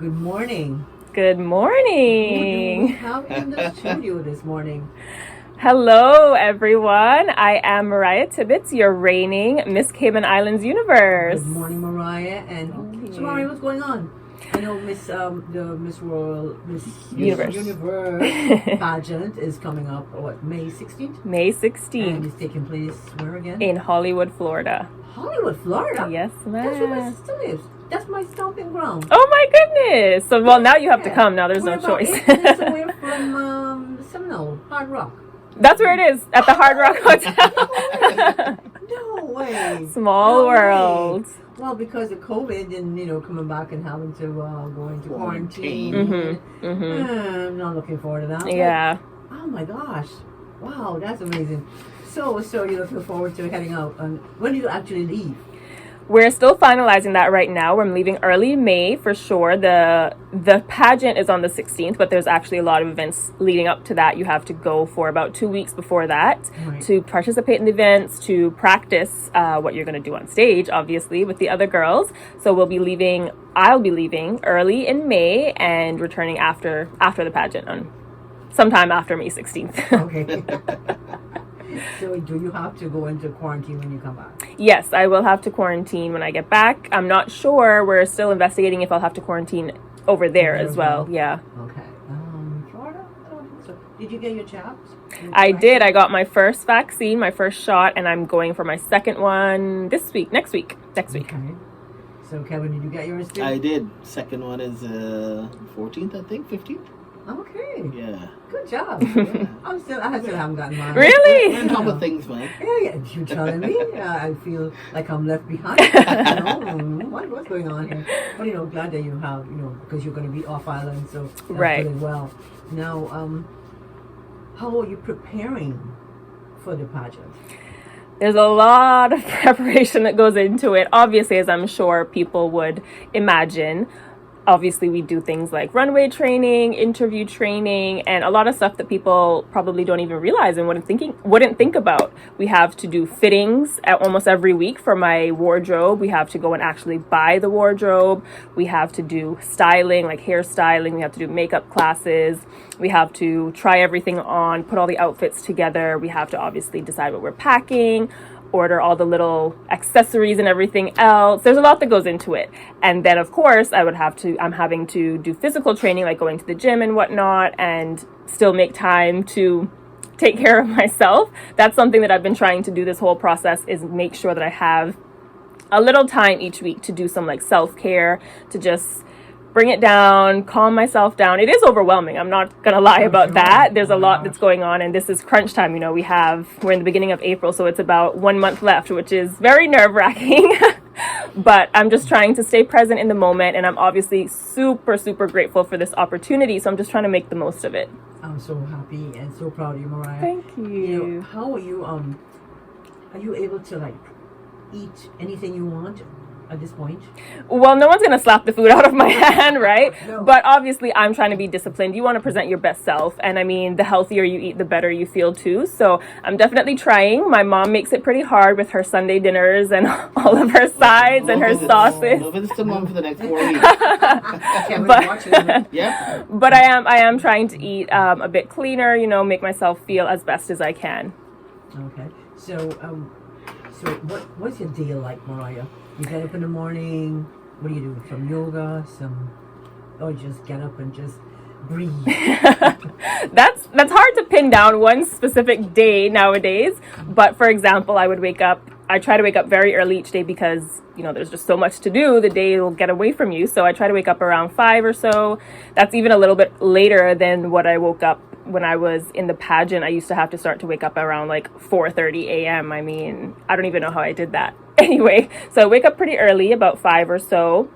Good morning. Good morning. Who do we have in the studio this morning? Hello, everyone. I am Mariah Tibbetts, your reigning Miss Cayman Islands Universe. Good morning, Mariah. And so, Mariah, what's going on? I know the Miss Universe pageant is coming up. What, May 16th? May And 16th it's taking place where again? in Hollywood, Florida. Hollywood, Florida. Yes, That's where my ma'am. sister lives. That's my stomping ground. Oh my goodness! So, well, now you have to come. Now there's We're no about choice. 8 minutes away from Seminole, Hard Rock. That's where it is, at the Hard Rock Hotel. No way. Small No world. way. Well, because of COVID and coming back and having to go into quarantine. I'm not looking forward to that. Yeah. But, oh my gosh! Wow, that's amazing. So you're looking forward to heading out. And when do you actually leave? We're still finalizing that right now. I'm leaving early May for sure. The pageant is on the 16th, but there's actually a lot of events leading up to that. You have to go for about 2 weeks before that to participate in the events, to practice what you're going to do on stage, obviously, with the other girls. So I'll be leaving early in May and returning after the pageant on sometime after May 16th. Okay. So do you have to go into quarantine when you come back? Yes, I will have to quarantine when I get back. I'm not sure. We're still investigating if I'll have to quarantine over there as well. Yeah. Okay. Florida? I don't think so. Did you get your jabs? I did. I got my first vaccine, my first shot, and I'm going for my second one next week. Okay. So Kevin, did you get yours too? I did. Second one is 14th, I think, 15th. Okay. Yeah. Good job. Yeah. I still haven't gotten mine. Really? On top of things, man. Yeah. You telling me? I feel like I'm left behind. What's going on here? But glad that you have, because you're going to be off island, so that's Right. good as well. Now, how are you preparing for the pageant? There's a lot of preparation that goes into it, obviously, as I'm sure people would imagine. Obviously, we do things like runway training, interview training, and a lot of stuff that people probably don't even realize and wouldn't think about. We have to do fittings almost every week for my wardrobe. We have to go and actually buy the wardrobe. We have to do styling, like hair styling. We have to do makeup classes. We have to try everything on, put all the outfits together. We have to obviously decide what we're packing, order all the little accessories and everything else. There's a lot that goes into it. And then of course I'm having to do physical training, like going to the gym and whatnot, and still make time to take care of myself. That's something that I've been trying to do this whole process, is make sure that I have a little time each week to do some like self-care, to just bring it down, calm myself down. It is overwhelming. I'm not going to lie about that. There's a lot that's going on, and this is crunch time. We're in the beginning of April, so it's about 1 month left, which is very nerve-wracking. But I'm just trying to stay present in the moment, and I'm obviously super, super grateful for this opportunity, so I'm just trying to make the most of it. I'm so happy and so proud of you, Mariah. Thank you. How are you, are you able to like eat anything you want at this point? Well, no one's going to slap the food out of my hand, right? No. But obviously, I'm trying to be disciplined. You want to present your best self. And I mean, the healthier you eat, the better you feel too. So I'm definitely trying. My mom makes it pretty hard with her Sunday dinners and all of her sides and her sauces. No visits to mom for the next 4 weeks. Kevin's watching. Yeah. But I am trying to eat a bit cleaner, make myself feel as best as I can. Okay. So what's your day like, Mariah? You get up in the morning. What do you do? Some yoga, or just get up and just breathe. That's hard to pin down one specific day nowadays. But for example, I try to wake up very early each day because, there's just so much to do. The day will get away from you. So I try to wake up around 5 or so. That's even a little bit later than what I woke up when I was in the pageant. I used to have to start to wake up around like 4:30 a.m. I mean, I don't even know how I did that. Anyway, so I wake up pretty early, about 5 or so.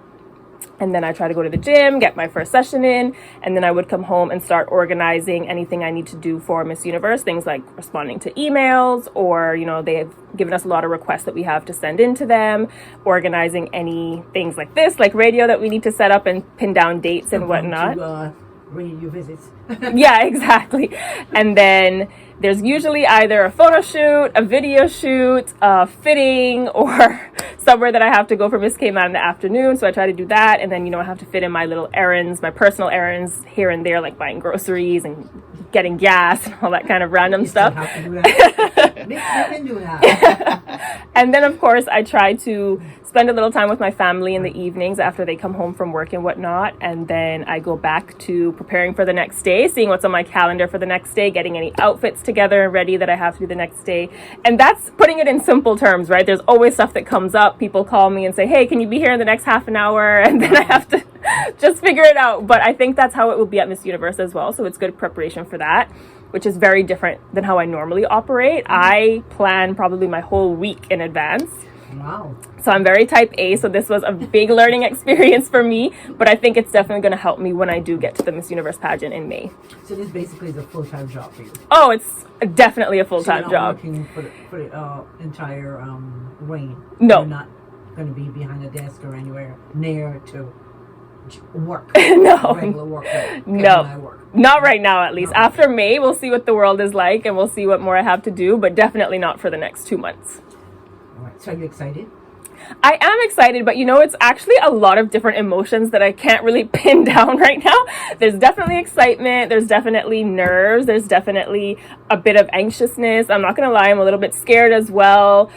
And then I try to go to the gym, get my first session in, and then I would come home and start organizing anything I need to do for Miss Universe, things like responding to emails, or, they've given us a lot of requests that we have to send in to them, organizing any things like this, like radio that we need to set up and pin down dates and whatnot. radio visits. Yeah, exactly. And then there's usually either a photo shoot, a video shoot, a fitting, or somewhere that I have to go for Miss Cayman in the afternoon. So I try to do that. And then, I have to fit in my little errands, my personal errands here and there, like buying groceries and getting gas and all that kind of random You stuff. still have to do that. You can do that. And then, of course, I try to spend a little time with my family in the evenings after they come home from work and whatnot. And then I go back to preparing for the next day, seeing what's on my calendar for the next day, getting any outfits together and ready that I have to do the next day. And that's putting it in simple terms, right? There's always stuff that comes up. People call me and say, hey, can you be here in the next half an hour? And then I have to just figure it out. But I think that's how it will be at Miss Universe as well. So it's good preparation for that, which is very different than how I normally operate. I plan probably my whole week in advance. Wow. So I'm very type A, so this was a big learning experience for me, but I think it's definitely going to help me when I do get to the Miss Universe pageant in May. So this basically is a full-time job for you. Oh, it's definitely a So full-time you're not job. working for the entire reign. No. You're not going to be behind a desk or anywhere near to work. No. Regular work. Like No. my work. Not right now, at least. No. After May, we'll see what the world is like, and we'll see what more I have to do, but definitely not for the next 2 months. All right. So are you excited? I am excited, but it's actually a lot of different emotions that I can't really pin down right now. There's definitely excitement. There's definitely nerves. There's definitely a bit of anxiousness. I'm not going to lie. I'm a little bit scared as well.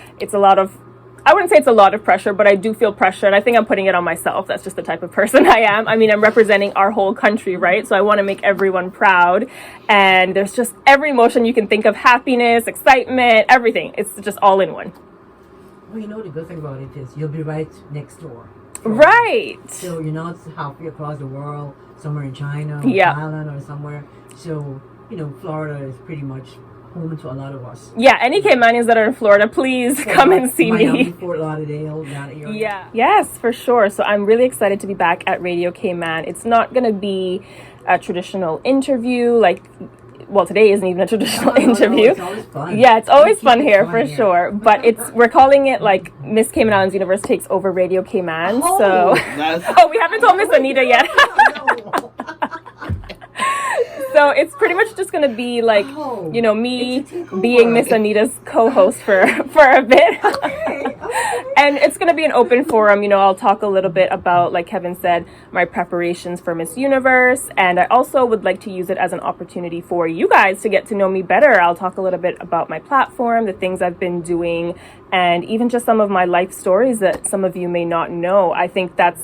I wouldn't say it's a lot of pressure, but I do feel pressure, and I think I'm putting it on myself. That's just the type of person I am. I mean, I'm representing our whole country, right? So I want to make everyone proud, and there's just every emotion you can think of: happiness, excitement, everything. It's just all in one. Well, the good thing about it is you'll be right next door. Right. So you're not halfway across the world, somewhere in China or Yeah. Thailand or somewhere. So, Florida is pretty much home to a lot of us. Yeah, any Caymanians that are in Florida, please come and see Miami, me. Fort Lauderdale, that area. Yeah. Yes, for sure. So I'm really excited to be back at Radio Cayman. It's not going to be a traditional interview today isn't even a traditional interview. It's always fun. Yeah, it's always fun Keep it here fun for here. sure. But we're calling it like Miss Cayman Islands Universe takes over Radio Cayman. Oh. So we haven't told Miss Anita yet. No. So it's pretty much just gonna be like, Oh, me it's a takeover. being Miss Anita's co-host for a bit. Okay. And it's going to be an open forum. I'll talk a little bit about, like Kevin said, my preparations for Miss Universe. And I also would like to use it as an opportunity for you guys to get to know me better. I'll talk a little bit about my platform, the things I've been doing, and even just some of my life stories that some of you may not know. I think that's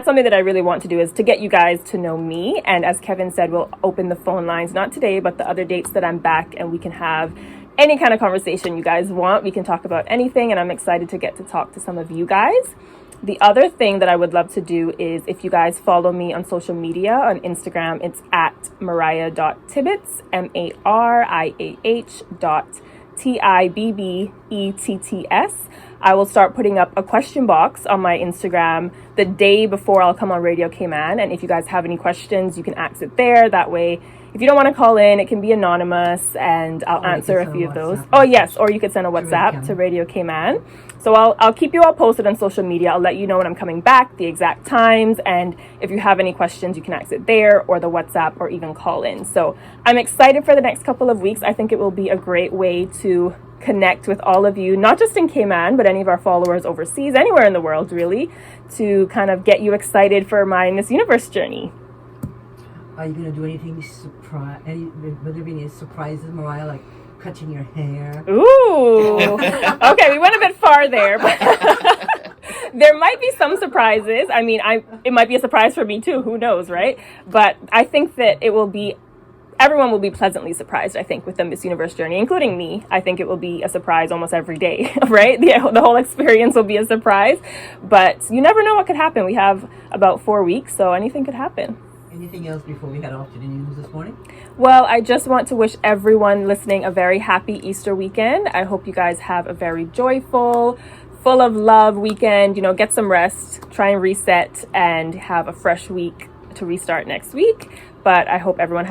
something that I really want to do, is to get you guys to know me. And as Kevin said, we'll open the phone lines, not today, but the other dates that I'm back, and we can have any kind of conversation you guys want. We can talk about anything, and I'm excited to get to talk to some of you guys. The other thing that I would love to do is, if you guys follow me on social media, on Instagram, it's at mariah.tibbetts, mariah.tibbetts. I will start putting up a question box on my Instagram the day before I'll come on Radio Cayman. And if you guys have any questions, you can ask it there. That way, if you don't want to call in, it can be anonymous, and I'll answer a few of those. Oh, yes. Or you could send a WhatsApp to Radio Cayman. So I'll keep you all posted on social media. I'll let you know when I'm coming back, the exact times. And if you have any questions, you can ask it there, or the WhatsApp, or even call in. So I'm excited for the next couple of weeks. I think it will be a great way to connect with all of you, not just in Cayman, but any of our followers overseas, anywhere in the world, really, to kind of get you excited for my Miss Universe journey. Are you gonna do anything will there be any surprises, Mariah, like cutting your hair? Ooh. Okay, we went a bit far there, but there might be some surprises. I mean, it might be a surprise for me too, who knows, right? But I think that everyone will be pleasantly surprised, I think, with the Miss Universe journey, including me. I think it will be a surprise almost every day, right? The whole experience will be a surprise, but you never know what could happen. We have about 4 weeks, so anything could happen. Anything else before we head off to the news this morning? Well, I just want to wish everyone listening a very happy Easter weekend. I hope you guys have a very joyful, full of love weekend. Get some rest, try and reset, and have a fresh week to restart next week. But I hope everyone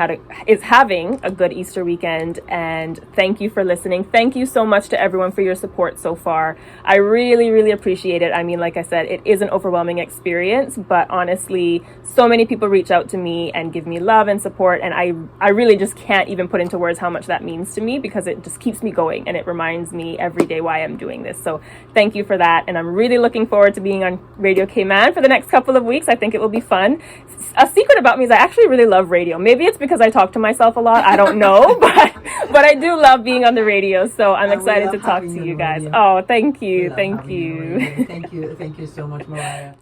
is having a good Easter weekend, and thank you for listening. Thank you so much to everyone for your support so far. I really, really appreciate it. I mean, like I said, it is an overwhelming experience, but honestly, so many people reach out to me and give me love and support, and I really just can't even put into words how much that means to me, because it just keeps me going and it reminds me every day why I'm doing this. So thank you for that, and I'm really looking forward to being on Radio Cayman for the next couple of weeks. I think it will be fun. A secret about me is I actually really love radio. Maybe it's because I talk to myself a lot. I don't know, but I do love being on the radio. So I'm excited to talk to you guys. Oh, thank you. Thank you. Thank you so much, Mariah.